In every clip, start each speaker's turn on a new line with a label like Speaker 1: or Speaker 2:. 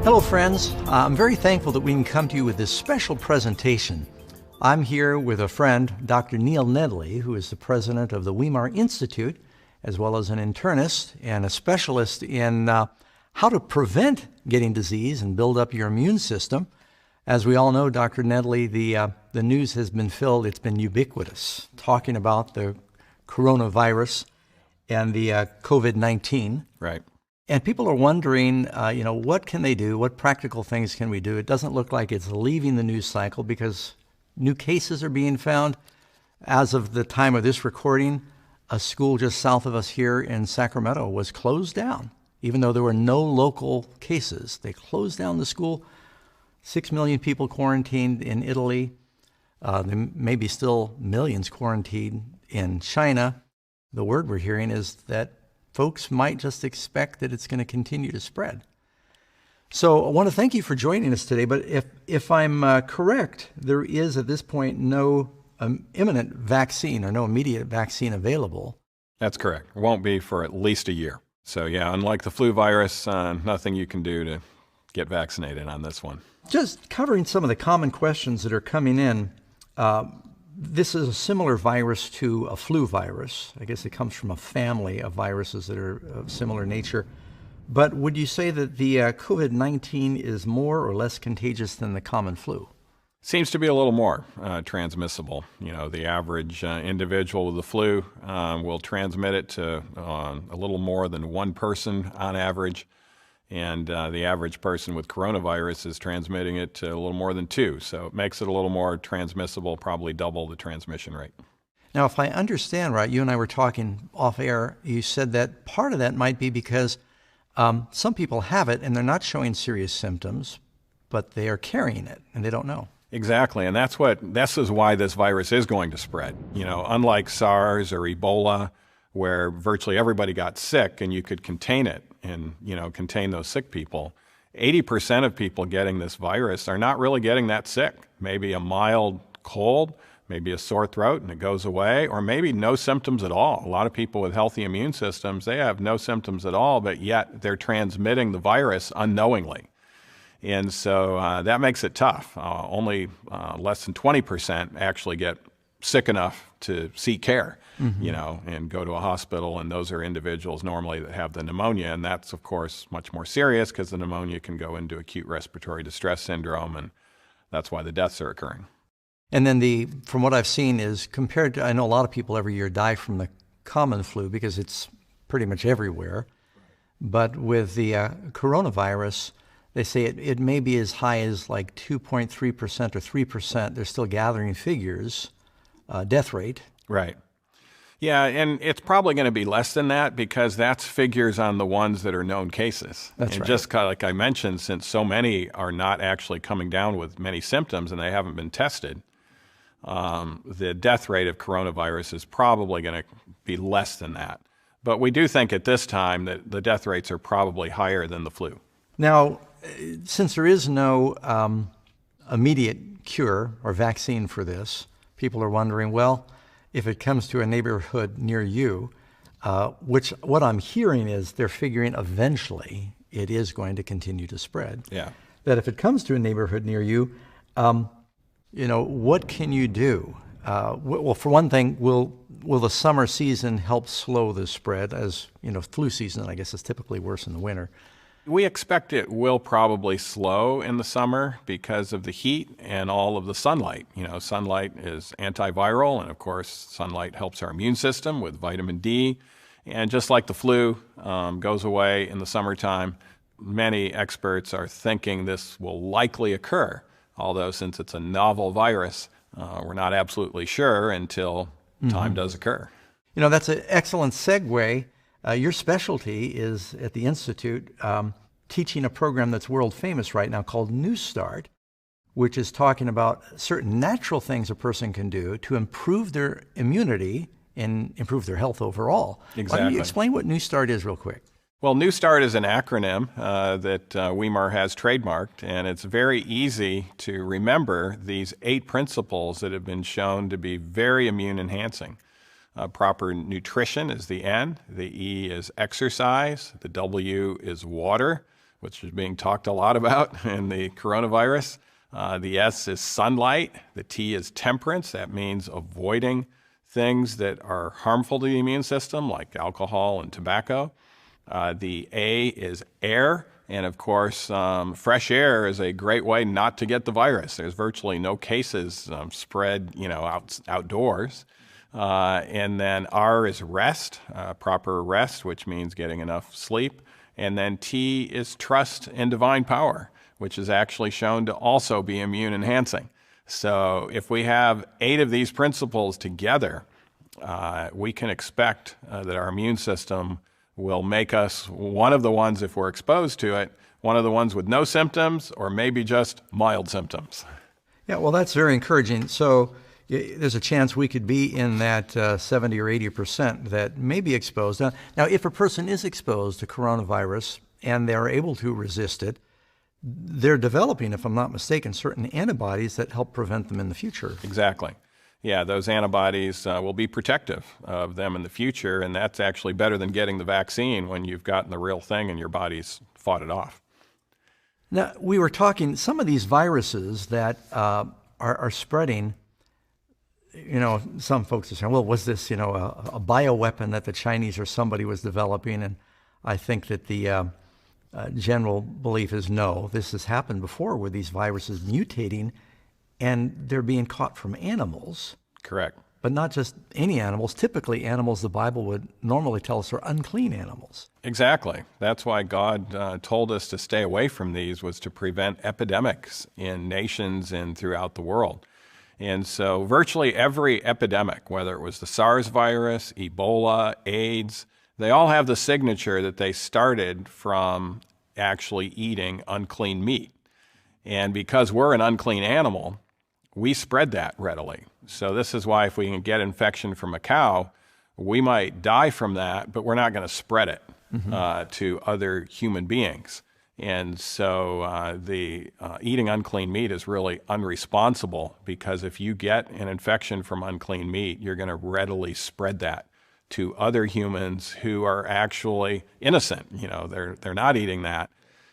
Speaker 1: Hello, friends. I'm very thankful that we can come to you with this special presentation. I'm here with a friend, Dr. Neil Nedley, who is the president of the Weimar Institute, as well as an internist and a specialist in how to prevent getting disease and build up your immune system. As we all know, Dr. Nedley, the news has been filled, it's been ubiquitous, talking about the coronavirus and the COVID-19.
Speaker 2: Right.
Speaker 1: And people are wondering, what can they do? What practical things can we do? It doesn't look like it's leaving the news cycle because new cases are being found. As of the time of this recording, a school just south of us here in Sacramento was closed down. Even though there were no local cases, they closed down the school. 6 million people quarantined in Italy. There may be still millions quarantined in China. The word we're hearing is that folks might just expect that it's going to continue to spread. So I want to thank you for joining us today, but if I'm correct, there is at this point no imminent vaccine or no immediate vaccine available.
Speaker 2: That's correct. It won't be for at least a year. So yeah, unlike the flu virus, nothing you can do to get vaccinated on this one.
Speaker 1: Just covering some of the common questions that are coming in, this is a similar virus to a flu virus. I guess it comes from a family of viruses that are of similar nature. But would you say that the COVID-19 is more or less contagious than the common flu?
Speaker 2: Seems to be a little more transmissible. You know, the average individual with the flu will transmit it to a little more than one person on average. And the average person with coronavirus is transmitting it to a little more than 2. So it makes it a little more transmissible, probably double the transmission rate.
Speaker 1: Now, if I understand right, you and I were talking off air, you said that part of that might be because some people have it and they're not showing serious symptoms, but they are carrying it and they don't know.
Speaker 2: Exactly, and this is why this virus is going to spread. You know, unlike SARS or Ebola, where virtually everybody got sick and you could contain it and, contain those sick people, 80% of people getting this virus are not really getting that sick. Maybe a mild cold, maybe a sore throat and it goes away, or maybe no symptoms at all. A lot of people with healthy immune systems, they have no symptoms at all, but yet they're transmitting the virus unknowingly. And so that makes it tough. Only less than 20% actually get sick enough to seek care, and go to a hospital. And those are individuals normally that have the pneumonia. And that's, of course, much more serious because the pneumonia can go into acute respiratory distress syndrome. And that's why the deaths are occurring.
Speaker 1: And then from what I've seen is compared to, I know a lot of people every year die from the common flu because it's pretty much everywhere. But with the coronavirus, they say it may be as high as like 2.3% or 3%. They're still gathering figures, death rate.
Speaker 2: Right. Yeah, and it's probably going to be less than that because that's figures on the ones that are known cases.
Speaker 1: That's
Speaker 2: and
Speaker 1: right.
Speaker 2: Just kind of like I mentioned, since so many are not actually coming down with many symptoms and they haven't been tested, the death rate of coronavirus is probably going to be less than that. But we do think at this time that the death rates are probably higher than the flu.
Speaker 1: Now, since there is no immediate cure or vaccine for this, people are wondering, well, if it comes to a neighborhood near you, what I'm hearing is they're figuring eventually it is going to continue to spread.
Speaker 2: Yeah.
Speaker 1: That if it comes to a neighborhood near you, what can you do? Well, for one thing, will the summer season help slow the spread? As flu season, I guess, is typically worse in the winter.
Speaker 2: We expect it will probably slow in the summer because of the heat and all of the sunlight. Sunlight is antiviral, and of course, sunlight helps our immune system with vitamin D. And just like the flu goes away in the summertime, many experts are thinking this will likely occur. Although since it's a novel virus, we're not absolutely sure until time does occur.
Speaker 1: That's an excellent segue. Your specialty is at the Institute teaching a program that's world famous right now called New Start, which is talking about certain natural things a person can do to improve their immunity and improve their health overall.
Speaker 2: Exactly.
Speaker 1: Why don't you explain what New Start is real quick?
Speaker 2: Well, New Start is an acronym that Weimar has trademarked, and it's very easy to remember these 8 principles that have been shown to be very immune enhancing. Proper nutrition is the N, the E is exercise, the W is water, which is being talked a lot about in the coronavirus. The S is sunlight. The T is temperance. That means avoiding things that are harmful to the immune system, like alcohol and tobacco. The A is air. And of course, fresh air is a great way not to get the virus. There's virtually no cases spread, outdoors. And then R is rest, proper rest, which means getting enough sleep. And then T is trust in divine power, which is actually shown to also be immune enhancing. So if we have 8 of these principles together, we can expect that our immune system will make us one of the ones, if we're exposed to it, one of the ones with no symptoms or maybe just mild symptoms.
Speaker 1: Yeah, well, that's very encouraging. So there's a chance we could be in that 70 or 80% that may be exposed. Now, if a person is exposed to coronavirus and they're able to resist it, they're developing, if I'm not mistaken, certain antibodies that help prevent them in the future.
Speaker 2: Exactly. Yeah, those antibodies will be protective of them in the future, and that's actually better than getting the vaccine when you've gotten the real thing and your body's fought it off.
Speaker 1: Now, we were talking, some of these viruses that are spreading, some folks are saying, well, was this, a bioweapon that the Chinese or somebody was developing? And I think that the general belief is no. This has happened before where these viruses mutating and they're being caught from animals.
Speaker 2: Correct.
Speaker 1: But not just any animals. Typically, animals the Bible would normally tell us are unclean animals.
Speaker 2: Exactly. That's why God told us to stay away from these, was to prevent epidemics in nations and throughout the world. And so virtually every epidemic, whether it was the SARS virus, Ebola, AIDS, they all have the signature that they started from actually eating unclean meat. And because we're an unclean animal, we spread that readily. So this is why if we can get infection from a cow, we might die from that, but we're not going to spread it to other human beings. And so the eating unclean meat is really unresponsible, because if you get an infection from unclean meat, you're going to readily spread that to other humans who are actually innocent. They're not eating that.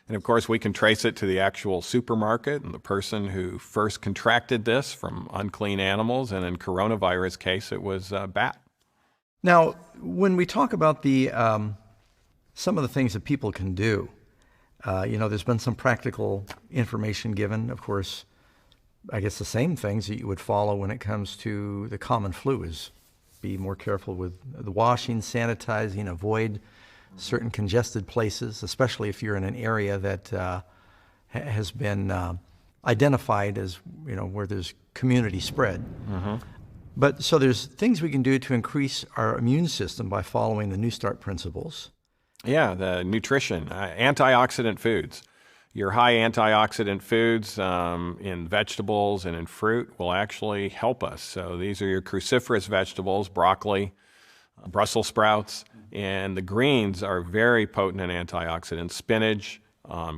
Speaker 2: And of course, we can trace it to the actual supermarket and the person who first contracted this from unclean animals. And in coronavirus case, it was a bat.
Speaker 1: Now, when we talk about the some of the things that people can do, there's been some practical information given. Of course, I guess the same things that you would follow when it comes to the common flu is be more careful with the washing, sanitizing, avoid certain congested places, especially if you're in an area that has been identified as, where there's community spread. But so there's things we can do to increase our immune system by following the New Start principles.
Speaker 2: Yeah, the nutrition, antioxidant foods. Your high antioxidant foods in vegetables and in fruit will actually help us. So these are your cruciferous vegetables, broccoli, Brussels sprouts, and the greens are very potent in antioxidants. Spinach,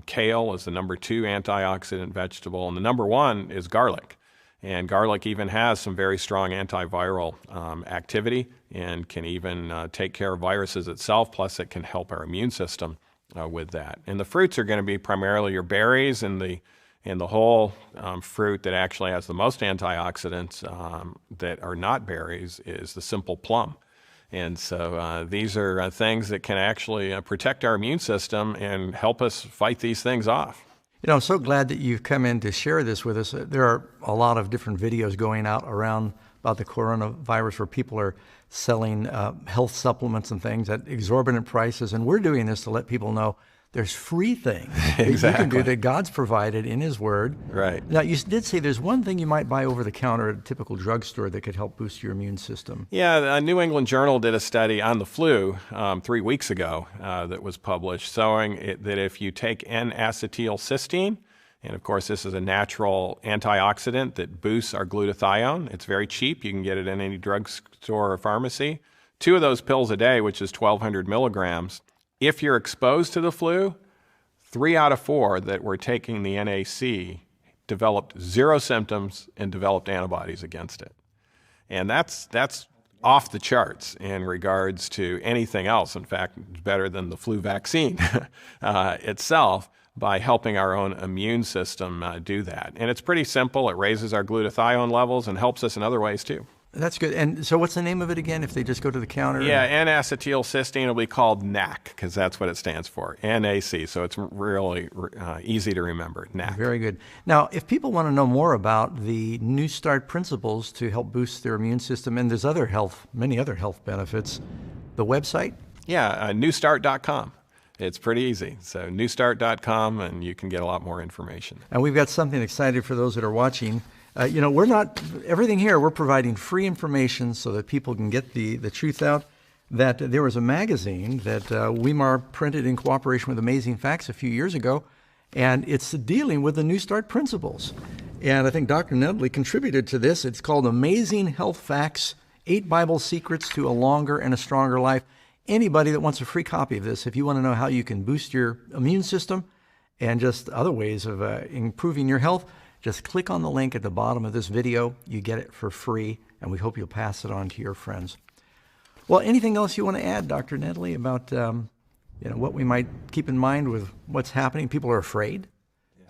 Speaker 2: kale is the number 2 antioxidant vegetable, and the number 1 is garlic. And garlic even has some very strong antiviral activity and can even take care of viruses itself, plus it can help our immune system with that. And the fruits are going to be primarily your berries, and the whole fruit that actually has the most antioxidants that are not berries is the simple plum. And so these are things that can actually protect our immune system and help us fight these things off.
Speaker 1: I'm so glad that you've come in to share this with us. There are a lot of different videos going out around about the coronavirus where people are selling health supplements and things at exorbitant prices. And we're doing this to let people know there's free things that you can do that God's provided in His Word.
Speaker 2: Right.
Speaker 1: Now, you did say there's one thing you might buy over the counter at a typical drugstore that could help boost your immune system.
Speaker 2: Yeah, a New England Journal did a study on the flu 3 weeks ago that was published, showing that if you take N-acetylcysteine, and of course this is a natural antioxidant that boosts our glutathione. It's very cheap. You can get it in any drugstore or pharmacy. 2 of those pills a day, which is 1,200 milligrams. If you're exposed to the flu, 3 out of 4 that were taking the NAC developed 0 symptoms and developed antibodies against it. And that's off the charts in regards to anything else. In fact, it's better than the flu vaccine itself. by helping our own immune system do that. And it's pretty simple. It raises our glutathione levels and helps us in other ways too.
Speaker 1: That's good. And so what's the name of it again if they just go to the counter?
Speaker 2: Yeah, N-acetylcysteine will be called NAC because that's what it stands for, NAC. So it's really easy to remember, NAC.
Speaker 1: Very good. Now, if people want to know more about the New Start principles to help boost their immune system, and there's many other health benefits, the website?
Speaker 2: Yeah, newstart.com. It's pretty easy. So newstart.com, and you can get a lot more information.
Speaker 1: And we've got something exciting for those that are watching. We're not, everything here, we're providing free information so that people can get the truth out. That there was a magazine that Weimar printed in cooperation with Amazing Facts a few years ago, and it's dealing with the New Start principles. And I think Dr. Nedley contributed to this. It's called Amazing Health Facts, 8 Bible Secrets to a Longer and a Stronger Life. Anybody that wants a free copy of this, if you want to know how you can boost your immune system and just other ways of improving your health, just click on the link at the bottom of this video. You get it for free, and we hope you'll pass it on to your friends. Well, anything else you want to add, Dr. Nedley, about what we might keep in mind with what's happening? People are afraid.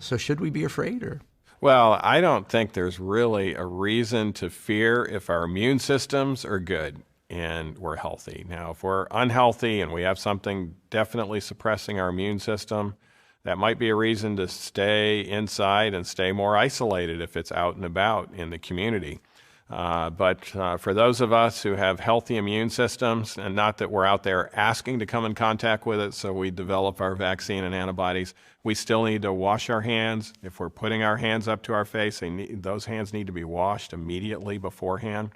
Speaker 1: So should we be afraid? Or?
Speaker 2: Well, I don't think there's really a reason to fear if our immune systems are good and we're healthy. Now, if we're unhealthy and we have something definitely suppressing our immune system, that might be a reason to stay inside and stay more isolated if it's out and about in the community. But for those of us who have healthy immune systems, and not that we're out there asking to come in contact with it so we develop our vaccine and antibodies, we still need to wash our hands. If we're putting our hands up to our face, those hands need to be washed immediately beforehand.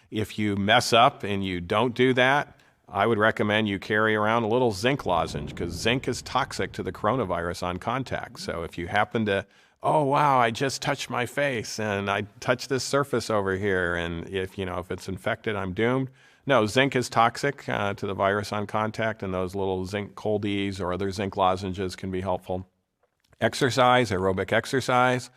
Speaker 2: If you mess up and you don't do that, I would recommend you carry around a little zinc lozenge because zinc is toxic to the coronavirus on contact. So if you happen to, oh, wow, I just touched my face and I touched this surface over here, and if it's infected, I'm doomed. No, zinc is toxic to the virus on contact, and those little zinc coldies or other zinc lozenges can be helpful. Exercise, aerobic exercise.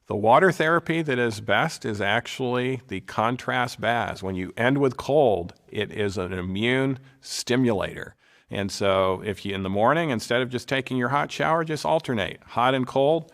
Speaker 2: The water therapy that is best is actually the contrast baths. When you end with cold, it is an immune stimulator. And so if you, in the morning, instead of just taking your hot shower, just alternate hot and cold,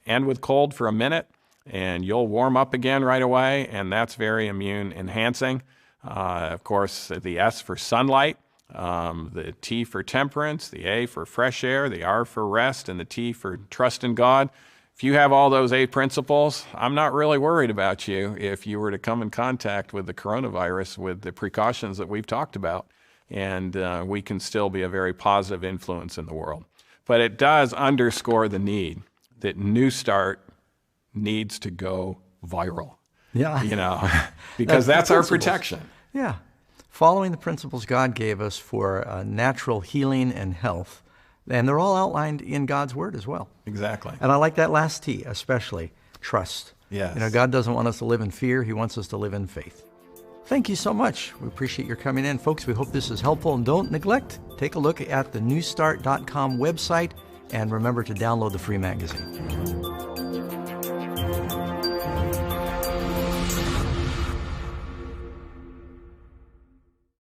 Speaker 2: end with cold for a minute, and you'll warm up again right away, and that's very immune enhancing. Of course, the S for sunlight, the T for temperance, the A for fresh air, the R for rest, and the T for trust in God. If you have all those 8 principles, I'm not really worried about you if you were to come in contact with the coronavirus with the precautions that we've talked about, and we can still be a very positive influence in the world. But it does underscore the need that New Start needs to go viral.
Speaker 1: Yeah.
Speaker 2: Because that's our protection.
Speaker 1: Yeah. Following the principles God gave us for natural healing and health. And they're all outlined in God's Word as well.
Speaker 2: Exactly.
Speaker 1: And I like that last T, especially, trust.
Speaker 2: Yes.
Speaker 1: God doesn't want us to live in fear. He wants us to live in faith. Thank you so much. We appreciate your coming in. Folks, we hope this is helpful. And don't neglect, take a look at the newstart.com website. And remember to download the free magazine.